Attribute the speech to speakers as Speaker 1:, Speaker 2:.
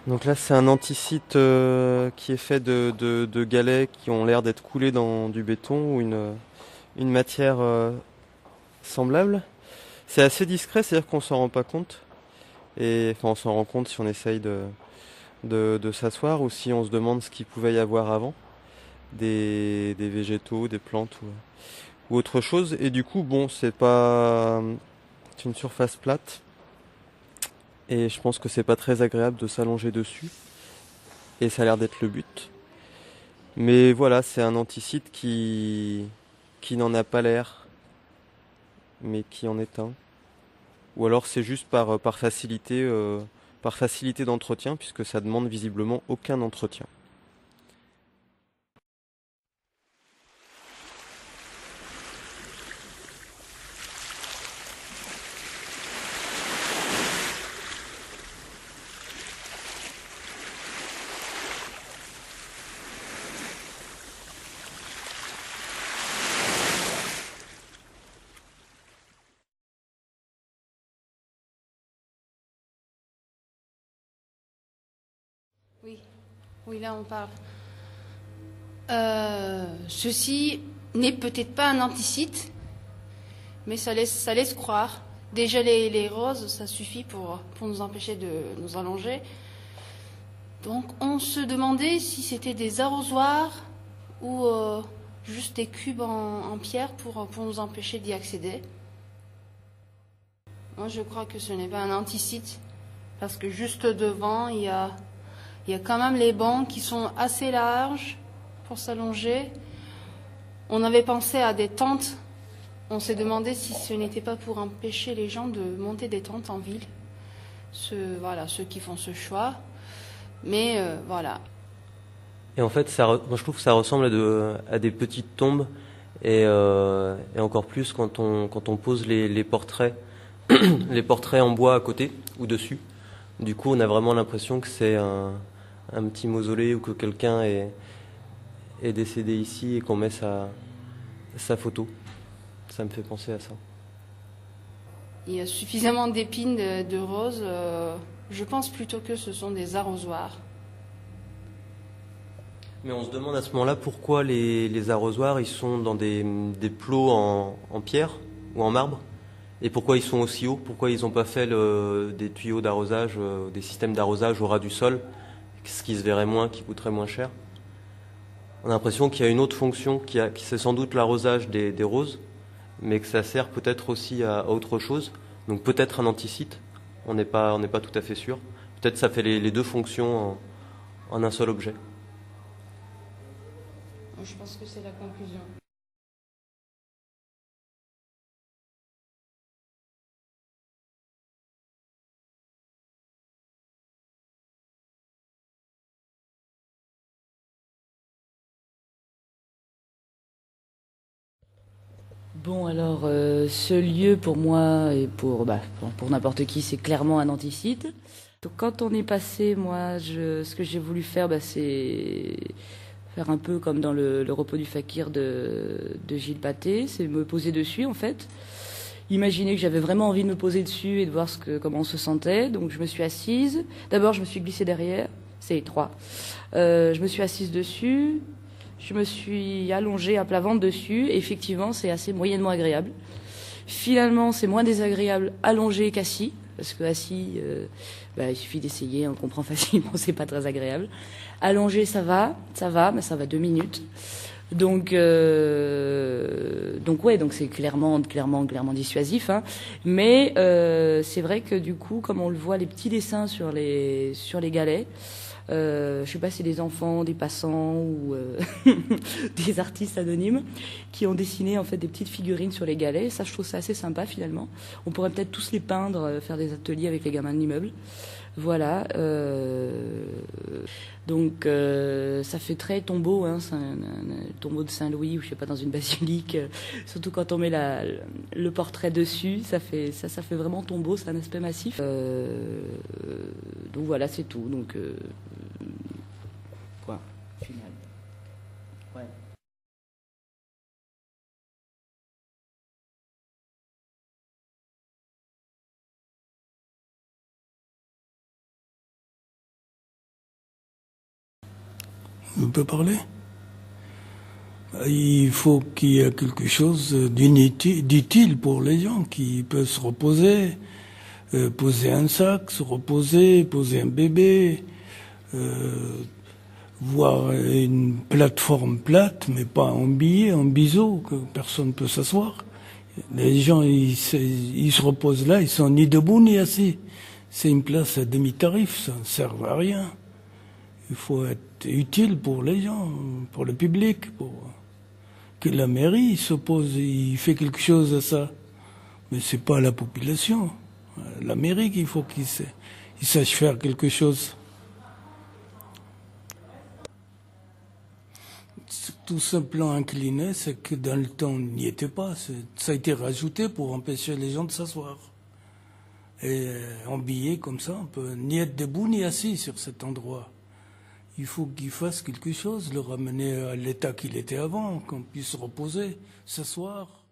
Speaker 1: Donc là, c'est un anticite qui est fait de galets qui ont l'air d'être coulés dans du béton ou une matière semblable. C'est assez discret, c'est-à-dire qu'on s'en rend pas compte. Et enfin, on s'en rend compte si on essaye de s'asseoir ou si on se demande ce qu'il pouvait y avoir avant. Des végétaux, des plantes ou autre chose. Et du coup, bon, c'est une surface plate. Et je pense que c'est pas très agréable de s'allonger dessus. Et ça a l'air d'être le but. Mais voilà, c'est un anticite qui n'en a pas l'air, mais qui en est un. Ou alors c'est juste par facilité d'entretien, puisque ça demande visiblement aucun entretien.
Speaker 2: Oui, oui, là on parle. Ceci n'est peut-être pas un anticite, mais ça laisse croire. Déjà les roses, ça suffit pour nous empêcher de nous allonger. Donc on se demandait si c'était des arrosoirs ou juste des cubes en pierre pour nous empêcher d'y accéder. Moi je crois que ce n'est pas un anticite, parce que juste devant, il y a quand même les bancs qui sont assez larges pour s'allonger. On avait pensé à des tentes. On s'est demandé si ce n'était pas pour empêcher les gens de monter des tentes en ville. Ceux qui font ce choix. Mais voilà.
Speaker 1: Et en fait, moi je trouve que ça ressemble à des petites tombes, et encore plus quand on pose les portraits, les portraits en bois à côté ou dessus. Du coup, on a vraiment l'impression que c'est un petit mausolée ou que est décédé ici et qu'on met sa photo. Ça me fait penser à ça.
Speaker 2: Il y a suffisamment d'épines, de roses. Je pense plutôt que ce sont des arrosoirs.
Speaker 1: Mais on se demande à ce moment-là pourquoi les arrosoirs ils sont dans des plots en pierre ou en marbre et pourquoi ils sont aussi hauts, pourquoi ils n'ont pas fait des tuyaux d'arrosage, des systèmes d'arrosage au ras du sol, ce qui se verrait moins, qui coûterait moins cher. On a l'impression qu'il y a une autre fonction, qui c'est sans doute l'arrosage des roses, mais que ça sert peut-être aussi à autre chose. Donc peut-être un anticite, on n'est pas tout à fait sûr. Peut-être ça fait les deux fonctions en un seul objet.
Speaker 2: Je pense que c'est la conclusion.
Speaker 3: Bon, alors, ce lieu pour moi et pour n'importe qui, c'est clairement un anticite. Donc, quand on est passé, ce que j'ai voulu faire, c'est faire un peu comme dans le repos du fakir de Gilles Pathé, c'est me poser dessus en fait. Imaginer que j'avais vraiment envie de me poser dessus et de voir comment on se sentait. Donc je me suis assise. D'abord, je me suis glissée derrière. C'est étroit. Je me suis assise dessus. Je me suis allongée à plat ventre dessus. Et effectivement, c'est assez moyennement agréable. Finalement, c'est moins désagréable allongé qu'assis. Parce que assis, il suffit d'essayer, on comprend facilement, c'est pas très agréable. Allongé, ça va, mais ça va 2 minutes. Donc ouais, donc c'est clairement dissuasif, hein. Mais c'est vrai que du coup, comme on le voit, les petits dessins sur les galets, je sais pas si c'est des enfants, des passants ou des artistes anonymes qui ont dessiné en fait des petites figurines sur les galets. Ça, je trouve ça assez sympa finalement. On pourrait peut-être tous les peindre, faire des ateliers avec les gamins de l'immeuble. Voilà. Ça fait très tombeau, hein, c'est un tombeau de Saint-Louis ou je sais pas dans une basilique. Surtout quand on met le portrait dessus, ça fait vraiment tombeau, c'est un aspect massif. Donc voilà, c'est tout. Donc quoi, final. Ouais.
Speaker 4: Je peux parler? Il faut qu'il y ait quelque chose d'utile pour les gens qui peuvent se reposer, poser un sac, se reposer, poser un bébé, voir une plateforme plate, mais pas en billet, en biseau, que personne ne peut s'asseoir. Les gens, ils se reposent là, ils sont ni debout ni assis. C'est une place à demi-tarif, ça ne sert à rien. Il faut être utile pour les gens, pour le public, pour que la mairie s'oppose, il fait quelque chose à ça. Mais c'est pas la population, la mairie qu'il faut qu'il sache faire quelque chose. Tout ce plan incliné, c'est que dans le temps, on n'y était pas. Ça a été rajouté pour empêcher les gens de s'asseoir. Et en billet comme ça, on peut ni être debout ni assis sur cet endroit. Il faut qu'ils fassent quelque chose, le ramener à l'état qu'il était avant, qu'on puisse se reposer, s'asseoir.